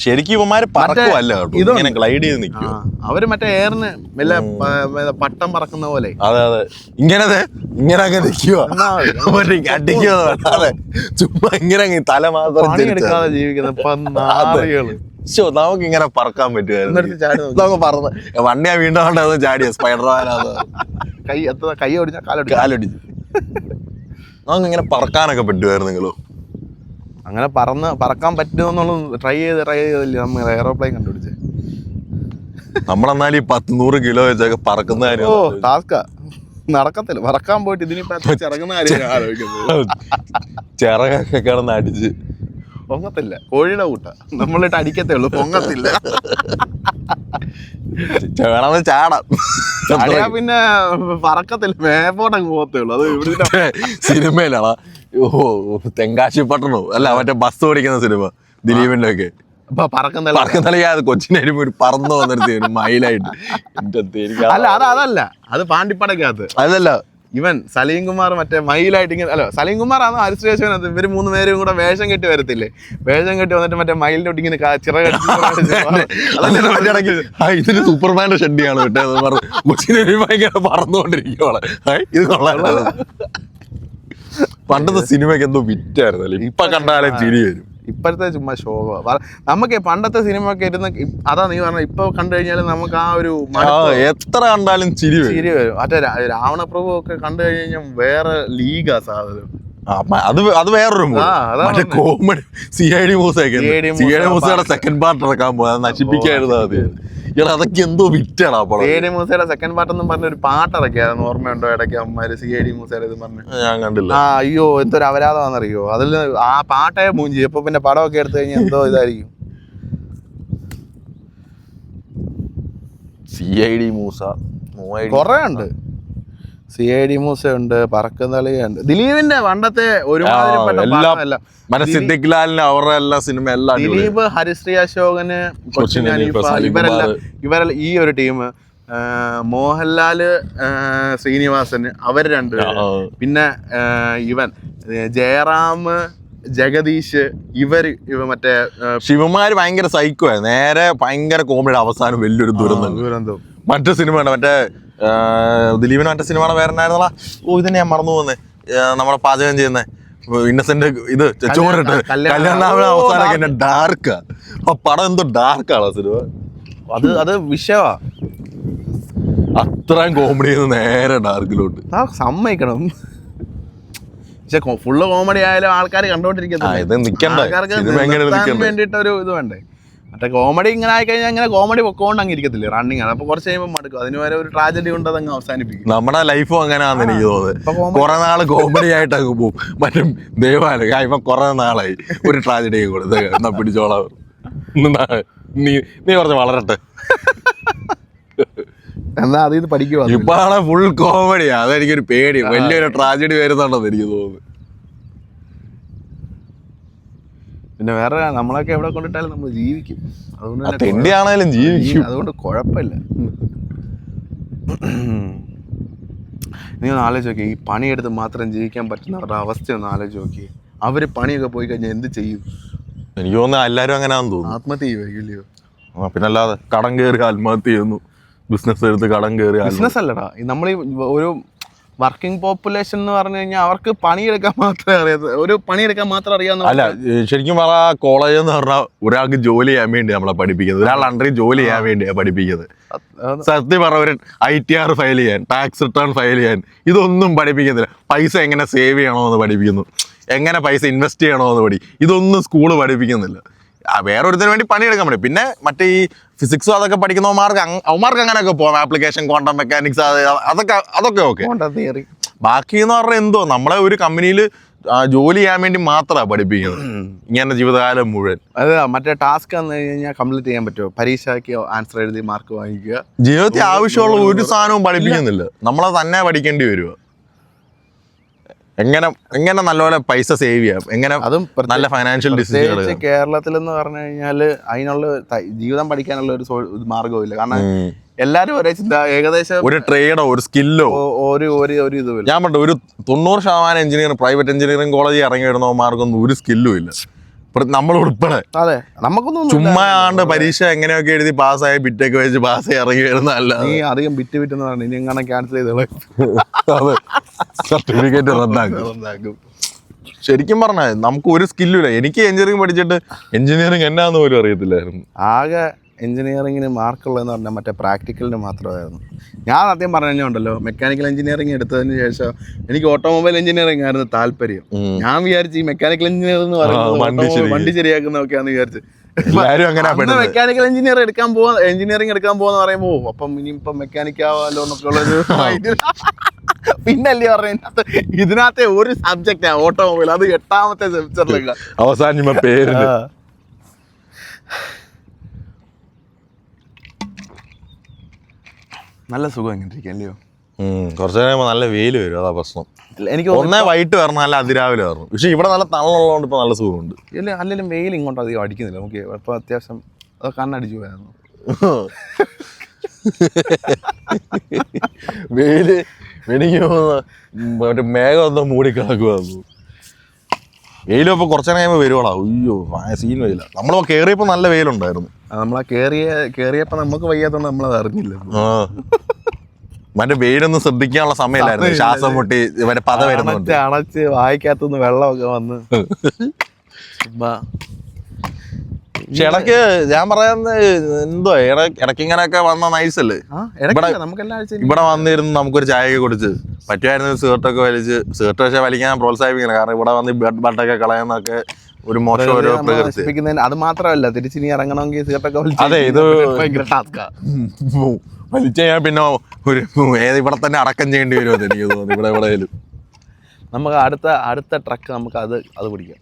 ശരിക്കും ഇവന്മാര് പറക്കുവല്ല, ഇങ്ങനെ ഗ്ലൈഡ് ചെയ്ത് നിൽക്കും. അവര് മറ്റേ എയറിന് വല്ല പട്ടം പറക്കുന്ന പോലെ. അതെ ഇങ്ങനെയൊക്കെ നിൽക്കുക, അടിക്കുക. അതെ ചുമ്മാ ഇങ്ങനെ തല മാത്രം എടുക്കാതെ ജീവിക്കുന്ന നമുക്ക് ഇങ്ങനെ പറക്കാൻ പറ്റുമായിരുന്നു. നമുക്ക് പറന്ന് വണ്ടിയാ വീണ്ടും ചാടിയ സ്പൈഡർമാനാണ്. കൈ ഓടിച്ചാൽ കാലൊടിച്ച് നമുക്ക് ഇങ്ങനെ പറക്കാനൊക്കെ പറ്റുമായിരുന്നെങ്കിലോ. അങ്ങനെ പറക്കാൻ പറ്റുമെന്നുള്ളത് ട്രൈ ചെയ്തല്ലേ നമ്മൾ എയറോപ്ലെയിൻ കണ്ടുപിടിച്ചേ. നമ്മളെന്നാലും ഈ 100 കിലോ വെച്ചൊക്കെ പറക്കുന്ന കാര്യം ടാസ്കാ, നടക്കത്തില്ല. പറക്കാൻ പോയിട്ട് ഇതിനിപ്പോ ചിറങ്ങുന്ന കാര്യം ആലോചിക്കുന്നത്. ചിറകൊക്കെ കിടന്ന് അടിച്ച് പൊങ്ങത്തില്ല. കോഴിയുടെ കൂട്ട നമ്മളിട്ട് അടിക്കത്തേ ഉള്ളൂ, പൊങ്ങത്തില്ല. വേണമെന്ന് ചാടാം, പിന്നെ പറക്കത്തില്ല, മേപ്പോട്ടങ്ങ് പോകത്തേ ഉള്ളൂ. അത് ഇവിടെ സിനിമയിലാണോ തെങ്കാശി പട്ടണോ അല്ല മറ്റേ ബസ് ഓടിക്കുന്ന സിനിമ ദിലീപിന്റെ ഒക്കെ പറക്കുന്നല്ല. കൊച്ചിനെ ഒരു പറന്നു വന്നിട്ട് മയിലായിട്ട്. അല്ല അതല്ല, അത് പാണ്ടിപ്പടക്കകത്ത്. അതല്ല, ഇവൻ സലീം കുമാർ മറ്റേ മയിലായിട്ട് ഇങ്ങനെ, അല്ല സലീം കുമാർ ആണ് അരിസ്റ്റേഷനകത്ത്. ഇവര് 3 പേരും കൂടെ വേഷം കെട്ടി വരത്തില്ലേ? വേഷം കെട്ടി വന്നിട്ട് മറ്റേ മയിലിനോട്ട് ഇങ്ങനെ ഇതിന് സൂപ്പർമാന്റെ ഷെഡിയാണ് കിട്ടിയത് പറഞ്ഞു. കൊച്ചിനെ ഭയങ്കര പറന്നുകൊണ്ടിരിക്കുവാണ്. ഇത് കൊള്ളാം. പണ്ടത്തെ സിനിമയ്ക്ക് എന്തോ വിറ്റായിരുന്നല്ലേ, ഇപ്പൊ കണ്ടാലും ചിരി വരും. ഇപ്പോഴത്തെ ചുമ്മാ ഷോ. നമുക്ക് പണ്ടത്തെ സിനിമ ഒക്കെ ഇരുന്ന് അതാ നീ പറഞ്ഞ ഇപ്പൊ കണ്ടു കഴിഞ്ഞാൽ നമുക്ക് ആ ഒരു എത്ര കണ്ടാലും ചിരി വരും. മറ്റേ രാവണപ്രഭു ഒക്കെ കണ്ടു കഴിഞ്ഞാൽ വേറെ ലീഗാ സാധനം. അത് വേറൊരു മറ്റേ കോമഡി CID മൂസയൊക്കെ CID മൂസയുടെ സെക്കൻഡ് പാർട്ട് ഇറക്കാൻ പോകാ നശിപ്പിക്കായിരുന്നു. അതൊക്കെ എന്തോ വിറ്റാണ് CID മൂസയുടെ സെക്കൻഡ് പാർട്ട് എന്നും പറഞ്ഞ ഒരു പാട്ട് ഇറക്കിയായിരുന്നു, ഓർമ്മയുണ്ടോ? ഇടയ്ക്ക് അമ്മമാര് CID മൂസയുടെ ഇത് പറഞ്ഞു. ഞാൻ കണ്ടില്ല. അയ്യോ എന്തൊരു അപരാധമാണെന്നറിയോ അതിൽ. ആ പാട്ടേ മൂഞ്ചി. അപ്പൊ പിന്നെ പടമൊക്കെ എടുത്തു കഴിഞ്ഞാൽ എന്തോ ഇതായിരിക്കും. CID മൂസ കൊറേ ഉണ്ട്. CID മൂസ ഉണ്ട്, പറക്കുന്നളിയുണ്ട്, ദിലീപിന്റെ പണ്ടത്തെ സിദ്ദിഖ് ലാലിന് അവരുടെ എല്ലാ സിനിമ എല്ലാം. ദിലീപ്, ഹരിശ്രീ അശോകന്, കൊച്ചിൻ ഹനീഫ, ഇവരെല്ലാം ഈ ഒരു ടീം. മോഹൻലാല്, ശ്രീനിവാസന്, അവർ രണ്ടുപേര്. പിന്നെ ഇവൻ ജയറാം, ജഗദീഷ്, ഇവർ മറ്റേ ശിവന്മാര് ഭയങ്കര സൈക്കോ ആയിരുന്നു. നേരെ ഭയങ്കര കോമഡിയുടെ അവസാനം വലിയൊരു ദുരന്തം. മറ്റു സിനിമ ഉണ്ട്, മറ്റേ ദിലീപിന് മറ്റേ സിനിമയുടെ പേരെന്നായിരുന്നല്ല, ഇതിനെ ഞാൻ മറന്നു പോകുന്നത്, നമ്മളെ പാചകം ചെയ്യുന്ന ഇന്നസെന്റ് ഇത് ചോറിട്ട് കല്യാണ അവസാനമൊക്കെ എന്നെ ഡാർക്കാ. ആ പടം എന്തോ ഡാർക്കാണ് ആ സിനിമ. അത് വിഷയമാ. അത്രയും കോമഡി ചെയ്യുന്ന നേരെ ഡാർക്കിലോട്ട് സമ്മതിക്കണം. പക്ഷെ ഫുള്ള് കോമഡി ആയാലും ആൾക്കാർ കണ്ടോണ്ടിരിക്കുന്നത് വേണ്ടിട്ട് ഒരു ഇത് വേണ്ടേ. മറ്റേ കോമഡി ഇങ്ങനെ ആയിക്കഴിഞ്ഞാൽ അങ്ങനെ കോമഡി പൊക്കോണ്ട് അങ്ങ് ഇരിക്കത്തില്ലേ, റണ്ണിങ് ആണ്. അപ്പൊ കുറച്ച് കഴിയുമ്പോൾ മടുക്കും. അതിന് വരെ ഒരു ട്രാജഡി കൊണ്ട് അതങ്ങ് അവസാനിപ്പിക്കും. നമ്മുടെ ലൈഫും അങ്ങനെയാണെന്ന് എനിക്ക് തോന്നുന്നത്. കുറെ നാള് കോമഡി ആയിട്ടങ്ങ് പോകും. മറ്റും ദൈവം ഇപ്പൊ കുറെ നാളായി ഒരു ട്രാജഡി കൊടുത്ത് എന്നാ പിടിച്ചോളാം, നീ കുറച്ച് വളരട്ടെ എന്നാ അതിൽ പഠിക്കുക. ഇപ്പാണ് ഫുൾ കോമഡിയാ. അതെനിക്കൊരു പേടി, വലിയൊരു ട്രാജഡി വരുന്നുണ്ടെന്ന് എനിക്ക് തോന്നുന്നു. പിന്നെ വേറെ നമ്മളൊക്കെ എവിടെ കൊണ്ടിട്ടാലും നമ്മൾ ജീവിക്കും. അതുകൊണ്ട് ജീവിക്കും. അതുകൊണ്ട് കുഴപ്പമില്ല. നീ ഒന്ന് ആലോചിച്ച് നോക്കി, ഈ പണിയെടുത്ത് മാത്രം ജീവിക്കാൻ പറ്റുന്നവരുടെ അവസ്ഥ ഒന്ന് ആലോചിച്ച് നോക്കി. അവര് പണിയൊക്കെ പോയി കഴിഞ്ഞാൽ എന്ത് ചെയ്യും? എനിക്ക് തോന്നുന്നു എല്ലാരും അങ്ങനെയാണെന്ന് തോന്നുന്നു. ആത്മഹത്യ ചെയ്യുമായിരിക്കും. പിന്നല്ലാതെ കടം കയറി ആത്മഹത്യ ചെയ്യുന്നു. ബിസിനസ് എടുത്ത് കടം കയറി. ബിസിനസ് അല്ലടാ, നമ്മൾ ഒരു വർക്കിംഗ് പോപ്പുലേഷൻ എന്ന് പറഞ്ഞു കഴിഞ്ഞാൽ അവർക്ക് പണിയെടുക്കാൻ മാത്രമേ അറിയാവുന്ന. അല്ല, ശരിക്കും പറഞ്ഞാൽ കോളേജ് എന്ന് പറഞ്ഞാൽ ഒരാൾക്ക് ജോലി ചെയ്യാൻ വേണ്ടി നമ്മളെ പഠിപ്പിക്കുന്നത്, ഒരാൾ അണ്ടറിൽ ജോലി ചെയ്യാൻ വേണ്ടിയാണ് പഠിപ്പിക്കുന്നത്. സത്യം പറഞ്ഞ ഒരു ITR ഫയൽ ചെയ്യാൻ, ടാക്സ് റിട്ടേൺ ഫയൽ ചെയ്യാൻ, ഇതൊന്നും പഠിപ്പിക്കുന്നില്ല. പൈസ എങ്ങനെ സേവ് ചെയ്യണമെന്ന് പഠിപ്പിക്കുന്നു, എങ്ങനെ പൈസ ഇൻവെസ്റ്റ് ചെയ്യണമെന്ന് ഇതൊന്നും സ്കൂള് പഠിപ്പിക്കുന്നില്ല. വേറൊരുത്തിന് വേണ്ടി പണിയെടുക്കാൻ പറ്റും. പിന്നെ മറ്റേ ഈ ഫിസിക്സും അതൊക്കെ പഠിക്കുന്നവന്മാർക്ക് അങ്ങനെയൊക്കെ പോകാം. ആപ്ലിക്കേഷൻ, ക്വാണ്ടം മെക്കാനിക്സ്, അതൊക്കെ ഓക്കെ. ബാക്കി എന്ന് പറഞ്ഞാൽ എന്തോ നമ്മളെ ഒരു കമ്പനിയിൽ ജോലി ചെയ്യാൻ വേണ്ടി മാത്രമാണ് പഠിപ്പിക്കുന്നത് ഇങ്ങനെ ജീവിതകാലം മുഴുവൻ. അത് മറ്റേ ടാസ്ക് വന്നു കഴിഞ്ഞാൽ കംപ്ലീറ്റ് ചെയ്യാൻ പറ്റുമോ? പരീക്ഷയ്ക്ക് ആൻസർ എഴുതി മാർക്ക് വാങ്ങിക്കുക. ജീവിതത്തിൽ ആവശ്യമുള്ള ഒരു സാധനവും പഠിപ്പിക്കുന്നില്ല. നമ്മളെ തന്നെ പഠിക്കേണ്ടി വരുക. എങ്ങനെ നല്ലപോലെ പൈസ സേവ് ചെയ്യാം, എങ്ങനെ നല്ല ഫൈനാൻഷ്യൽ ഡിസിഷൻ. കേരളത്തിൽ എന്ന് പറഞ്ഞു കഴിഞ്ഞാൽ അതിനുള്ള ജീവിതം പഠിക്കാനുള്ള ഒരു മാർഗവും ഇല്ല. കാരണം എല്ലാരും ഒരേ ചിന്ത, ഏകദേശം ഒരു ട്രേഡോ ഒരു സ്കില്ലോ ഒരു ഇതുമില്ല. ഞാൻ പറഞ്ഞു, ഒരു 90% എഞ്ചിനീയർ പ്രൈവറ്റ് എഞ്ചിനീയറിംഗ് കോളേജിൽ ഇറങ്ങി വരുന്നവന്മാർക്കൊന്നും ഒരു സ്കില്ലും ഇല്ല. നമ്മൾ ഉൾപ്പെടെ അതെ, നമുക്കൊന്നും ചുമ്മാ പരീക്ഷ എങ്ങനെയൊക്കെ എഴുതി പാസ്സായി ബിറ്റൊക്കെ വെച്ച് പാസ്സായി ഇറങ്ങി വരുന്നതല്ല. നീ അധികം ബിറ്റെന്ന് പറഞ്ഞു ഇനി എങ്ങനെ ക്യാൻസൽ ചെയ്തോളെ, സർട്ടിഫിക്കറ്റ് റദ്ദാക്കും. ശരിക്കും പറഞ്ഞാൽ നമുക്ക് ഒരു സ്കില്ലും ഇല്ല. എനിക്ക് എഞ്ചിനീയറിംഗ് പഠിച്ചിട്ട് എഞ്ചിനീയറിംഗ് എന്നാന്ന് പോലും അറിയത്തില്ലായിരുന്നു. ആകെ എഞ്ചിനീയറിംഗിന് മാർക്കുള്ളതെന്ന് പറഞ്ഞാൽ മറ്റേ പ്രാക്ടിക്കലിന് മാത്രമായിരുന്നു. ഞാൻ ആദ്യം പറഞ്ഞുണ്ടല്ലോ, മെക്കാനിക്കൽ എഞ്ചിനീയറിംഗ് എടുത്തതിന് ശേഷം എനിക്ക് ഓട്ടോമൊബൈൽ എഞ്ചിനീയറിംഗ് ആയിരുന്നു താല്പര്യം. ഞാൻ വിചാരിച്ചു ഈ മെക്കാനിക്കൽ എഞ്ചിനീയർ എന്ന് പറയുന്നത് വണ്ടി ശരിയാക്കുന്നതൊക്കെയാണെന്ന് വിചാരിച്ചു. മെക്കാനിക്കൽ എഞ്ചിനീയറിംഗ് എടുക്കാൻ പോവാന്ന് പറയുമ്പോ അപ്പം ഇനിയിപ്പം മെക്കാനിക് ആവാലോ എന്നൊക്കെ ഉള്ളൊരു പിന്നല്ലേ പറയുന്നത്. ഇതിനകത്തെ ഒരു സബ്ജക്റ്റാ ഓട്ടോമൊബൈൽ, അത് 8ാമത്തെ സെമിസ്റ്ററിലേക്ക് അവസാനം പേര്. നല്ല സുഖം എങ്ങനെ ഇരിക്കല്ലയോ? കുറച്ച് കഴിയുമ്പോൾ നല്ല വെയിൽ വരും, അതാ പ്രശ്നം. എനിക്ക് ഒന്നേ വൈകിട്ട് വരണം, നല്ല അതിരാവിലെ വരണം. പക്ഷെ ഇവിടെ നല്ല തണലുള്ളതുകൊണ്ട് ഇപ്പൊ നല്ല സുഖമുണ്ട്. ഇല്ല, അല്ലെങ്കിലും വെയിൽ ഇങ്ങോട്ട് അധികം അടിക്കുന്നില്ല. നമുക്ക് ഇപ്പൊ അത്യാവശ്യം അത് കണ്ണടിച്ചു പോയായിരുന്നു. വെയില് എനിക്ക് മറ്റേ മേഘം ഒന്നും മൂടിക്കിടക്കുവായിരുന്നു. വെയിലും ഇപ്പൊ കുറച്ചു കഴിയുമ്പോൾ വരുവാളാ. അയ്യോ സീൻ വെയില. നമ്മളിപ്പോ കേറിയപ്പോ നല്ല വെയിലുണ്ടായിരുന്നു. നമ്മളാ കേറിയപ്പോ നമുക്ക് വയ്യാത്തോണ്ട് നമ്മളത് അറിഞ്ഞില്ല. മറ്റേ വെയിലൊന്നും ശ്രദ്ധിക്കാനുള്ള സമയമില്ലായിരുന്നു. ശ്വാസം മുട്ടി മറ്റേ പത വരുന്നുണ്ട്. അടച്ച് വായിക്കാത്തുനിന്ന് വെള്ളമൊക്കെ വന്ന് പക്ഷെ ഇടയ്ക്ക് ഞാൻ പറയുന്നത് എന്തോ ഇടയ്ക്ക് ഇങ്ങനെയൊക്കെ വന്ന നൈസല്ലേ. ഇവിടെ വന്നിരുന്ന് നമുക്കൊരു ചായയൊക്കെ കുടിച്ച് പറ്റുമായിരുന്നു സിഗരറ്റൊക്കെ വലിച്ച്. സിഗരറ്റ് പക്ഷേ വലിക്കാൻ പ്രോത്സാഹിപ്പിക്കണം. കാരണം ഇവിടെ വന്ന് ബട്ടൊക്കെ കളയുന്നൊക്കെ ഒരു മോശം ഒരു പ്രകൃതി. അത് മാത്രമല്ല തിരിച്ചിനി ഇറങ്ങണമെങ്കിൽ സിഗരറ്റൊക്കെ അതെ ഇത് വലിച്ചു കഴിഞ്ഞാൽ പിന്നെ ഒരു ഇവിടെ തന്നെ അടക്കം ചെയ്യേണ്ടി വരുമെന്ന് എനിക്ക് തോന്നുന്നു. ഇവിടെ എവിടെയാലും നമുക്ക് അടുത്ത ട്രക്ക് നമുക്ക് അത് പിടിക്കാം.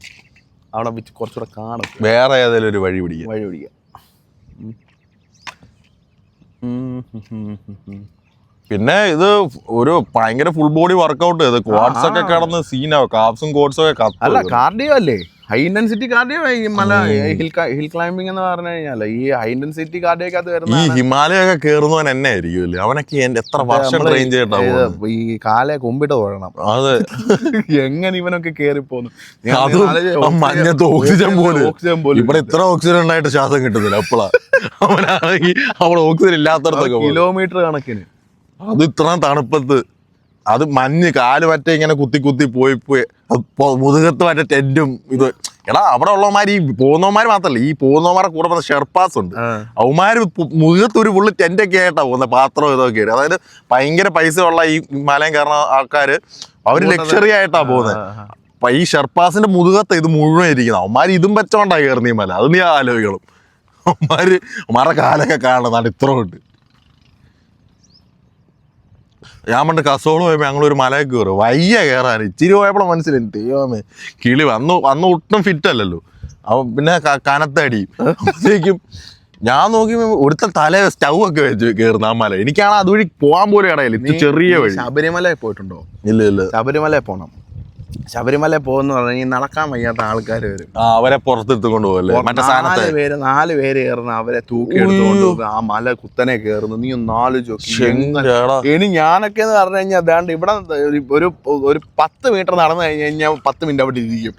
അവിടെ വെച്ച് കുറച്ചുകൂടെ കാണും. വേറെ ഏതെങ്കിലും ഒരു വഴി പിടിക്കാം. പിന്നെ ഇത് ഒരു ഭയങ്കര ഫുൾ ബോഡി വർക്കൗട്ട് ചെയ്ത് ക്വാഡ്സ് ഒക്കെ കിടന്ന് സീനാവും. കാപ്സും കോഡ്സും ഒക്കെ അല്ല കാർഡിയോ അല്ലേ, ഹൈ ഇന്റൻസിറ്റി കാർഡിയോ. മല ഹിൽ ക്ലൈംബിംഗ് എന്ന് പറഞ്ഞു കഴിഞ്ഞാൽ ഈ ഹൈ ഇന്റൻസിറ്റി കാർഡിയോക്കകത്ത് വരുന്ന ഈ ഹിമാലയ ഒക്കെ കയറുന്നവൻ എന്നെ ആയിരിക്കും. അവനൊക്കെ എത്ര വർഷം ട്രെയിൻ ചെയ്തിട്ടാവും. ഈ കാലെ കൊമ്പിട്ട് തൊഴണം. അതെ എങ്ങനെ ഇവനൊക്കെ കേറി പോന്നു. മഞ്ഞത്ത് ഓക്സിജൻ പോലും ഇവിടെ ഇത്ര ഓക്സിജൻ ഉണ്ടായിട്ട് ശ്വാസം കിട്ടുന്നില്ല. അപ്പോഴാ അവനാണെങ്കിൽ അവിടെ ഓക്സിജൻ ഇല്ലാത്തടത്തൊക്കെ കിലോമീറ്റർ കണക്കിന്. അത് ഇത്ര തണുപ്പത്ത് അത് മഞ്ഞ് കാല് മറ്റേ ഇങ്ങനെ കുത്തി പോയി മുതുകത്ത് മറ്റേ ടെന്റും ഇത്. എടാ അവിടെ ഉള്ളവന്മാർ ഈ പോകുന്നവന്മാര് മാത്രല്ല, ഈ പോകുന്നവന്മാരെ കൂടെ പറഞ്ഞ ഷെർപ്പാസ് ഉണ്ട്. അവന്മാര് മുതുകത്ത് ഒരു ഫുള്ള് ടെന്റൊക്കെ ആയിട്ടാ പോകുന്നത്. പാത്രം ഇതൊക്കെ ആയിട്ട്. അതായത് ഭയങ്കര പൈസ ഉള്ള ഈ മലയും കയറുന്ന ആൾക്കാര് അവര് ലക്ഷറി ആയിട്ടാ പോകുന്നത്. അപ്പൊ ഈ ഷെർപ്പാസിന്റെ മുതുകത്ത് ഇത് മുഴുവൻ ഇരിക്കുന്നത്. അവന്മാര് ഇതും വെച്ചോണ്ടാ കയറുന്ന ഈ മല. അത് നീ ആലോചിക്കണം. അവന്മാരെ കാലൊക്കെ കാണുന്നതാണ് ഇത്ര ഉണ്ട്. ഞാൻ പണ്ട് കസോള് പോയപ്പോൾ ഞങ്ങളൊരു മലയൊക്കെ കയറും. വയ്യ കയറാൻ. ഇച്ചിരി പോയപ്പോഴും മനസ്സിലായി ദൈവമേ കിളി വന്നു ഒട്ടും ഫിറ്റ് അല്ലല്ലോ. അവൻ പിന്നെ കനത്തടിയും. അപ്പോഴത്തേക്കും ഞാൻ നോക്കി ഒരുത്ത തല സ്റ്റൗ ഒക്കെ വെച്ച് കയറുന്ന ആ മല. എനിക്കാണ് അതുവഴി പോകാൻ പോലും ഇടയില്ല. ഇത് ചെറിയ വഴി. ശബരിമല പോയിട്ടുണ്ടോ? ഇല്ല. ശബരിമല പോണം. ശബരിമല പോകുന്ന പറഞ്ഞാൽ ഈ നടക്കാൻ വയ്യാത്ത ആൾക്കാർ വരും. അവരെ പുറത്തെടുത്ത് കൊണ്ടുപോകല്ലേ. മറ്റേ നാല് പേര് കയറുന്ന അവരെ തൂക്കി എടുത്തുകൊണ്ട് ആ മല കുത്തനെ കയറുന്നു. നീ ഒന്ന് ആലോചിച്ച്. ഇനി ഞാനൊക്കെ എന്ന് പറഞ്ഞു കഴിഞ്ഞാൽ അതാണ്ട് ഇവിടെ ഒരു 10 മീറ്റർ നടന്നു കഴിഞ്ഞാൽ 10 മിനിറ്റ് അവിടെ ഇരിക്കും.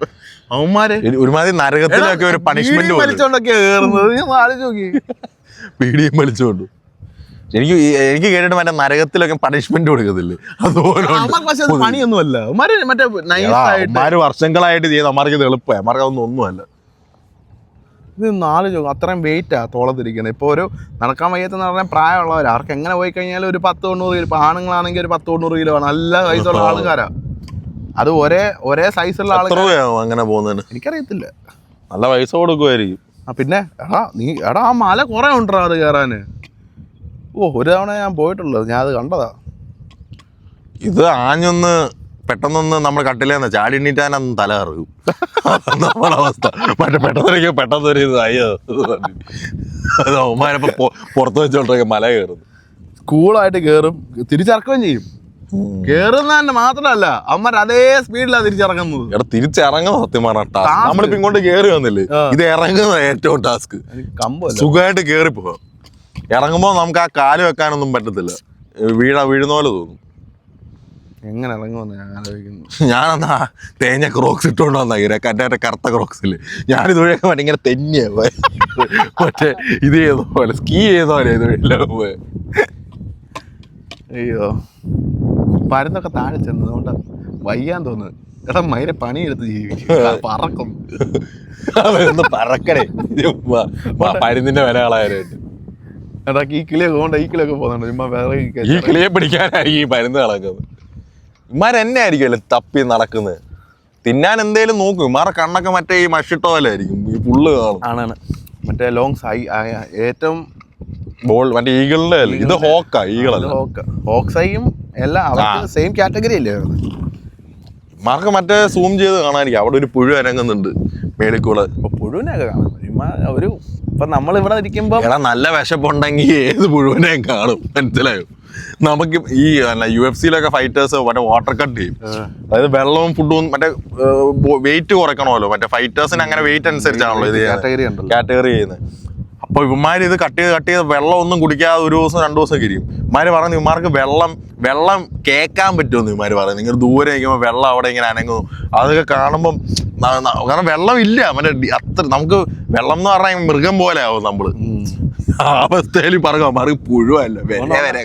അവന്മാര് ഒരുമാതിരി നരകത്തിലൊക്കെ ഒരു പണിഷ്മെന്റ് വലിച്ചോണ്ടൊക്കെയാ കയറുന്നത്. നീ ഒന്ന് ആലോചിച്ച് നോക്കി. പീഡിയം വലിച്ചോണ്ടു. എനിക്ക് കേട്ടിട്ട് മറ്റേ നരകത്തിലൊക്കെ പണിഷ്മെന്റ് കൊടുക്കത്തില്ലേ, അതുപോലെ പണിയൊന്നുമല്ല. മറ്റേ വർഷങ്ങളായിട്ട് ചെയ്യുന്ന അമ്മമാർക്ക് ഇത് എളുപ്പമായി. അമ്മമാർക്ക് അതൊന്നും ഒന്നുമല്ല. ഇത് 4 അത്രയും വെയിറ്റാ തോളത്തിരിക്കുന്നത്. ഇപ്പോൾ ഒരു നടക്കാൻ വയ്യാത്തെന്ന് പറഞ്ഞാൽ പ്രായമുള്ളവർ അവർക്ക് എങ്ങനെ പോയി കഴിഞ്ഞാൽ ഒരു 10-90 കിലോ. ഇപ്പൊ ആണുങ്ങളാണെങ്കിൽ ഒരു 10-90 കിലോ ആണ്. നല്ല സൈസുള്ള ആൾക്കാരാ. അത് ഒരേ സൈസുള്ള ആൾക്കാർ അങ്ങനെ പോകുന്നതിന് എനിക്കറിയത്തില്ല. നല്ല പൈസ കൊടുക്കുമായിരിക്കും. പിന്നെ എടാ ആ മല കുറെ ഉണ്ടോ അത് കയറാന്. ഒരു തവണ ഞാൻ പോയിട്ടുള്ളത്, ഞാൻ അത് കണ്ടതാ. ഇത് ആഞ്ഞൊന്ന് പെട്ടെന്നൊന്ന് നമ്മൾ കട്ടിലേന്ന് ചാടി എണ്ണീറ്റാനൊന്നും തല കറക്കും. നമ്മുടെ അവസ്ഥ മറ്റേ പെട്ടെന്നൊരു ഇത് അയ്യോ അത് അവന്മാരപ്പോ പുറത്ത് വെച്ചോണ്ടൊക്കെ മല കയറുന്നു. കൂളായിട്ട് കയറും, തിരിച്ചിറക്കുകയും ചെയ്യും. കേറുന്ന തന്നെ മാത്രല്ല അവന്മാർ അതേ സ്പീഡിലാണ് തിരിച്ചിറങ്ങുന്നത്. എടാ തിരിച്ചിറങ്ങുന്ന സത്യം പറഞ്ഞ ടാസ്ക്. നമ്മളിപ്പോ ഇങ്ങോട്ട് കയറി വന്നില്ലേ, ഇത് ഇറങ്ങുന്ന ഏറ്റവും ടാസ്ക്. സുഖമായിട്ട് കയറി പോവാം. ഇറങ്ങുമ്പോൾ നമുക്ക് ആ കാല് വെക്കാനൊന്നും പറ്റത്തില്ല. വീഴുന്ന പോലെ തോന്നും. എങ്ങനെ ഇറങ്ങുമെന്ന് ഞാൻ ആലോചിക്കുന്നു. ഞാനെന്നാ തേഞ്ഞ ക്രോക്സ് ഇട്ടുകൊണ്ട് വന്നാ കറ്റാറ്റ കറുത്ത ക്രോക്സില്. ഞാനിതുവഴിയൊക്കെ മറ്റേ ഇങ്ങനെ തെന്നിയാ പോയെ. മറ്റേ ഇത് ചെയ്ത പോലെ സ്കീ ചെയ്യുന്ന പോലെ ഇതുവഴിയെല്ലാം പോയെ. അയ്യോ പരുന്നൊക്കെ താഴെ ചെന്നതുകൊണ്ട് വയ്യാൻ തോന്നുന്നു. എടാ മയിലെ പണിയെടുത്ത് ജീവിക്കും, പറക്കും. ഒന്ന് പറക്കണേ പരുന്നിന്റെ വില കളയാനായിട്ട്. എടാ ഈ കിളിയൊക്കെ കൊണ്ട് ഈ കിളിയൊക്കെ പോകുന്നുണ്ട്. ചുമ്മാ വേറെ ഈ കിളിയെ പിടിക്കാനായിരിക്കും ഈ പരുന്ന് കളക്കുന്നത്. ഇമാരെന്നെ ആയിരിക്കുമല്ലോ തപ്പി നടക്കുന്നത്. തിന്നാൻ എന്തേലും നോക്കും. ഇമാരുടെ കണ്ണൊക്കെ മറ്റേ ഈ മഷിട്ടോ പോലെ ആയിരിക്കും. ഈ പുള്ള് കാണും. ആണ് മറ്റേ ലോങ് ഏറ്റവും ബോൾ മറ്റേ ഈഗിളിന്റെ അല്ലേ ഇത്? ഹോക്കാ ഈഗിളല്ല. ഹോക്സൈയും എല്ലാം അവർക്ക് സെയിം കാറ്റഗറി അല്ലേ? മാർക്ക് മറ്റേ സൂം ചെയ്ത് കാണാനിരിക്കും. അവിടെ ഒരു പുഴു അരങ്ങുന്നുണ്ട് മേളിക്കൂടെ. പുഴുവിനെയൊക്കെ കാണാം. ഒരു ഇപ്പൊ നമ്മളിവിടെ ഇരിക്കുമ്പോ നല്ല വിശപ്പുണ്ടെങ്കിൽ ഏത് പുഴുവിനെയും കാണും. മനസ്സിലായോ? നമുക്ക് ഈ UFC-ലൊക്കെ ഫൈറ്റേഴ്സ് മറ്റേ വാട്ടർ കട്ട് ചെയ്യും. അതായത് വെള്ളവും ഫുഡും മറ്റേ വെയിറ്റ് കുറയ്ക്കണമല്ലോ. മറ്റേ ഫൈറ്റേഴ്സിന് അങ്ങനെ വെയിറ്റ് അനുസരിച്ചാണല്ലോ ഇത് കാറ്റഗറി ചെയ്യുന്നത്. അപ്പോൾ ഇവന്മാർ ഇത് കട്ട് ചെയ്ത് വെള്ളം ഒന്നും കുടിക്കാതെ 1 ദിവസം 2 ദിവസം ഇരിക്കും. ഇവന്മാർ പറയുന്നത് ഇവന്മാർക്ക് വെള്ളം കേൾക്കാൻ പറ്റുമെന്ന് ഇവന്മാർ പറയുന്നത്. നിങ്ങൾ ദൂരെ നിൽക്കുമ്പോൾ വെള്ളം അവിടെ ഇങ്ങനെ അനങ്ങുന്നു. അതൊക്കെ കാണുമ്പം കാരണം വെള്ളം ഇല്ല. മറ്റേ അത്ര നമുക്ക് വെള്ളം എന്ന് പറഞ്ഞാൽ മൃഗം പോലെ ആവും നമ്മള്. ആ അവസ്ഥയിൽ പറയുക മറി പുഴുവല്ല വരെ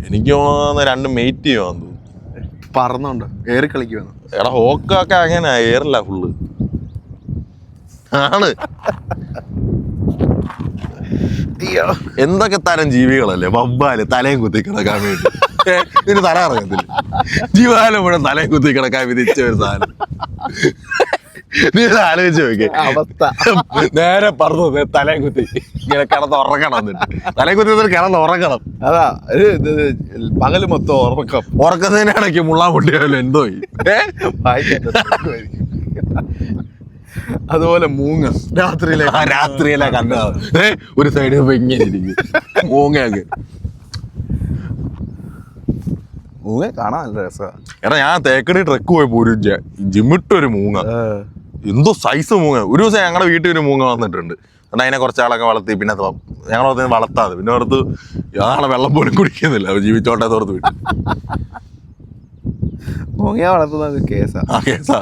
എനിക്ക് തോന്നുന്ന 2 മെയ്റ്റ് ചെയ്യുവാന്ന് തോന്നുന്നു. പറന്നുണ്ടോ ഏറി കളിക്കുവാന്ന്. എടാ ഹോക്കൊക്കെ അങ്ങനെ ഏറില്ല ഫുള്ള്. ആണ്. എന്തൊക്കെ തരം ജീവികളല്ലേ, വവ്വാല് തലയും കുത്തി കിടക്കാൻ വേണ്ടി. ഇതിന് തല ഇറങ്ങത്തില്ല. ജീവാല മുഴുവൻ തലയും കുത്തി കിടക്കാൻ വിധിച്ച ഒരു സാധനം. നീ ഇത് ആലോചിച്ച് നോക്കിയേ, അവസ്ഥ. നേരെ പറഞ്ഞു തലയും കുത്തി ഇങ്ങനെ കിടന്ന് ഉറങ്ങണം. എന്നിട്ട് തലയും കുത്തി കിടന്ന് ഉറങ്ങണം. അതാ പകല് മൊത്തം ഉറക്കം. ഉറക്കുന്നതിനിടയ്ക്ക് മുള്ളാൻ പൊട്ടിയാലോ എന്തോ. അതുപോലെ മൂങ്ങ രാത്രിയിലെ കണ്ട ഒരു സൈഡ് ഇങ്ങനെ ഇരിക്കും മൂങ്ങയൊക്കെ. മൂങ്ങ കാണാൻ നല്ല രസമാണ്. എടാ ഞാൻ തേക്കടി ട്രക്ക് പോയപ്പോ ഒരു ജിമ്മിട്ടൊരു മൂങ്ങ, എന്തോ സൈസ് മൂങ്ങ. ഒരു ദിവസം ഞങ്ങളുടെ വീട്ടിൽ ഒരു മൂങ്ങ വന്നിട്ടുണ്ട്. എന്നാൽ അതിനെ കുറച്ചാളൊക്കെ വളർത്തി. പിന്നെ ഞങ്ങളെ വളർത്താതെ പിന്നെ ഓർത്ത് നാളെ വെള്ളം പോലും കുടിക്കുന്നില്ല, ജീവിച്ചോട്ടെ തോർത്ത് വിട്ടു. മൂങ്ങ വളർത്തുന്നത് കേസാ. ആ കേസാ.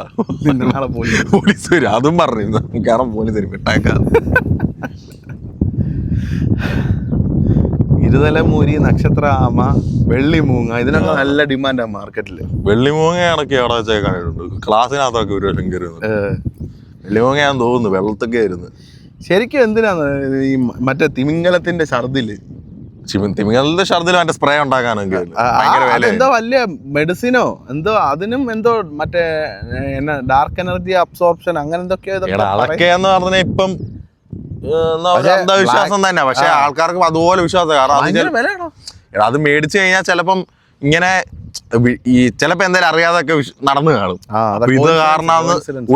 നാളെ പോലീസ് വരും, അതും പറഞ്ഞു. കാരണം പോലീസ് വരും വിട്ടേക്കാം. ഇരുതലമൂരി, നക്ഷത്ര ആമ, വെള്ളിമൂങ്ങ, ഇതിനൊക്കെ നല്ല ഡിമാൻഡാണ് മാർക്കറ്റില്. വെള്ളിമൂങ്ങയാണൊക്കെ അവിടെ വെച്ചൊക്കെ കണ്ടിട്ടുണ്ട്. ക്ലാസ്സിനകത്തൊക്കെ ഒരു വശം കയറുന്നത് വെള്ളിമൂങ്ങയാന്ന് തോന്നുന്നു, വെള്ളത്തൊക്കെ ആയിരുന്നു. ശരിക്കും എന്തിനാണ് ഈ മറ്റേ തിമിംഗലത്തിന്റെ ഛർദില്? തിമിംഗലത്തിന്റെ ഛർദിൽ മറ്റേ സ്പ്രേ ഉണ്ടാക്കാനൊക്കെ എന്തോ വലിയ മെഡിസിനോ എന്തോ, അതിനും എന്തോ മറ്റേ ഡാർക്ക് എനർജി അബ്സോർപ്ഷൻ അങ്ങനെ എന്തൊക്കെയോ. അതൊക്കെയെന്ന് പറഞ്ഞാൽ ഇപ്പം അന്ധവിശ്വാസം തന്നെ. പക്ഷെ ആൾക്കാർക്ക് അതുപോലെ വിശ്വാസം. കാരണം അത് മേടിച്ചു കഴിഞ്ഞാൽ ചിലപ്പം ഇങ്ങനെ ഈ ചിലപ്പോ എന്തായാലും അറിയാതൊക്കെ നടന്നു കാണും. അപ്പൊ ഇത് കാരണം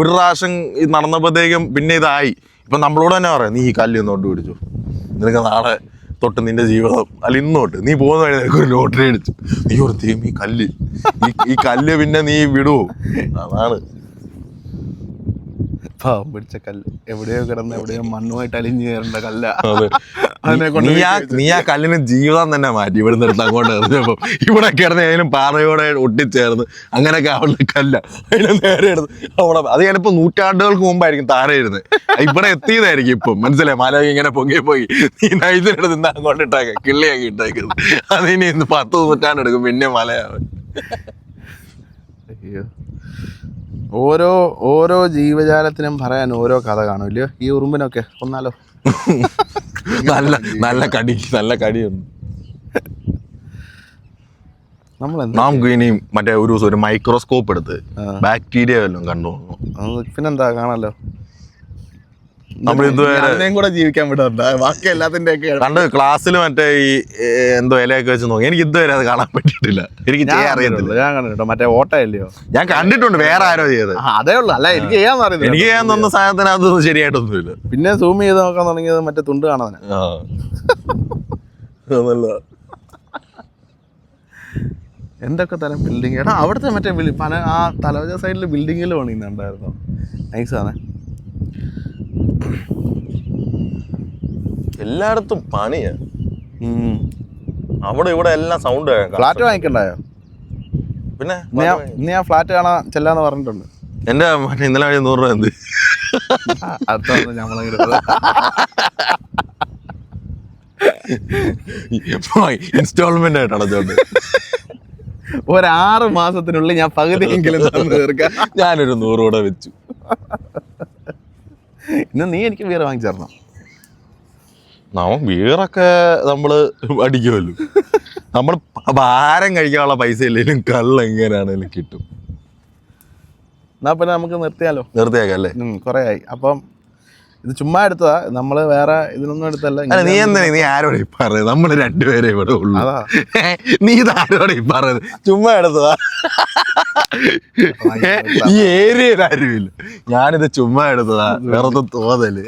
ഒരു പ്രാവശ്യം ഇത് നടന്നപ്പോഴത്തേക്കും പിന്നെ ഇതായി. ഇപ്പൊ നമ്മളോട് തന്നെ പറയാം, നീ ഈ കല്ല് ഒന്നോട്ട് പിടിച്ചു, നിനക്ക് നാളെ തൊട്ട് നിന്റെ ജീവിതം അല്ല ഇന്നോട്ട് നീ പോകുന്ന വഴി നിനക്ക് ഒരു ലോട്ടറി അടിച്ചു, നീ ഒരു തീം ഈ കല്ല് ഈ കല്ല് പിന്നെ നീ വിടുവോ? അതാണ് പിടിച്ച കല്ല്. എവിടെയോ കിടന്ന് എവിടെയോ മണ്ണുമായിട്ട് അലിഞ്ഞു കയറേണ്ട കല്ല. നീ ആ കല്ലിന് ജീവിതം തന്നെ മാറ്റി. ഇവിടുന്ന് എടുത്ത് അങ്ങോട്ട് എറിഞ്ഞപ്പോ ഇവിടെ കിടന്ന് ഏതെങ്കിലും പാറയോടെ ഒട്ടിച്ചേർന്ന് അങ്ങനെയൊക്കെ അവളുടെ കല്ല അതിനെ നേരെ എടുത്ത് അവിടെ. അത് ചിലപ്പോ നൂറ്റാണ്ടുകൾക്ക് മുമ്പായിരിക്കും താഴെ ഇരുന്നത്, ഇവിടെ എത്തിയതായിരിക്കും ഇപ്പം. മനസ്സിലായി? മല ഇങ്ങനെ പൊങ്ങി പോയി നീ നൈസിനെടുത്ത് ഇന്ന് അങ്ങോട്ട് ഇട്ടേക്ക കിള്ളിയാക്കി ഇട്ടേക്കുന്നത്. അതിനി 10 നൂറ്റാണ്ടെടുക്കും പിന്നെ മലയാവും. അയ്യോ, ഓരോ ജീവജാലത്തിനും പറയാൻ ഓരോ കഥ കാണും ഇല്ലയോ? ഈ ഉറുമ്പിനൊക്കെ കൊന്നാലോ? നല്ല കടിയുണ്ട്. നമുക്ക് ഇനിയും മറ്റേ ഒരു ദിവസം ഒരു മൈക്രോസ്കോപ്പ് എടുത്ത് ബാക്ടീരിയ വല്ലതും കണ്ടു. പിന്നെന്താ കാണാലോ. നമ്മൾ ഇതുവരെ കൂടെ ജീവിക്കാൻ വിടണ്ട, ബാക്കി എല്ലാത്തിന്റെ കണ്ട് ക്ലാസ്സിൽ മറ്റേ ഈ എന്തോ ഇലയൊക്കെ വെച്ച് നോക്കി. എനിക്ക് ഇതുവരെ അത് കാണാൻ പറ്റിയിട്ടില്ല. എനിക്ക് ചെയ്യാൻ അറിയത്തില്ല. ഞാൻ കണ്ടിട്ടോ, മറ്റേ ഓട്ടയല്ലയോ ഞാൻ കണ്ടിട്ടുണ്ട്, വേറെ ആരോ ചെയ്ത്. അതേ ഉള്ളു, അല്ല എനിക്ക് ചെയ്യാൻ അറിയില്ല. എനിക്ക് ചെയ്യാൻ തന്ന സാധനത്തിനകത്തൊന്നും ശരിയായിട്ടൊന്നുമില്ല. പിന്നെ സൂം ചെയ്ത് നോക്കാൻ തുടങ്ങിയത് മറ്റേ തുണ്ട് കാണാൻ. എന്തൊക്കെ തരം ബിൽഡിങ്. എടാ അവിടുത്തെ മറ്റേ ആ തലവജ സൈഡിൽ ബിൽഡിങ്ങിൽ പണിയുന്നുണ്ടായിരുന്നോ? നൈസാണ്. എല്ലായിടത്തും പണിയാ. അവിടെ ഇവിടെ എല്ലാം സൗണ്ട്. ഫ്ലാറ്റ് വാങ്ങിക്കണ്ടായോ? പിന്നെ നീ ആ ഫ്ലാറ്റ് കാണാൻ ചെല്ലാന്ന് പറഞ്ഞിട്ടുണ്ട്. എന്റെ ഇന്നലെ 100 രൂപ എന്ത് അടുത്ത ഇൻസ്റ്റാൾമെന്റ് ആയിട്ട് അടച്ചോണ്ട് ഒരു 6 മാസത്തിനുള്ളിൽ ഞാൻ പകുതിയെങ്കിലും തീർക്കാം. ഞാനൊരു 100 കൂടെ വെച്ചു. ഇന്ന് നീ എനിക്ക് ബിയർ വാങ്ങിച്ചു തരണം. ബിയറൊക്കെ നമ്മള് അടിക്കുമല്ലോ. നമ്മൾ ഭാരം കഴിക്കാനുള്ള പൈസ ഇല്ലെങ്കിലും കള്ള് എങ്ങനെയാണെങ്കിലും കിട്ടും. എന്നാ പിന്നെ നമുക്ക് നിർത്തിയേക്കാം അല്ലേ? കുറെ ആയി. അപ്പം ഇത് ചുമ്മാ എടുത്തതാ, നമ്മള് വേറെ ഇതിനൊന്നും എടുത്തല്ല. നീ ആരോടെ പറയുന്നത്? നമ്മള് 2 പേരെ ഇവിടെ ഉള്ളു. നീ ഇത് ആരോടെ പറയുന്നത്? ചുമ്മാ എടുത്തതാ. ഈ ഏരിയയിൽ ആരുമില്ല. ഞാനിത് ചുമ്മാ എടുത്തതാ, വേറെ തോന്നല്.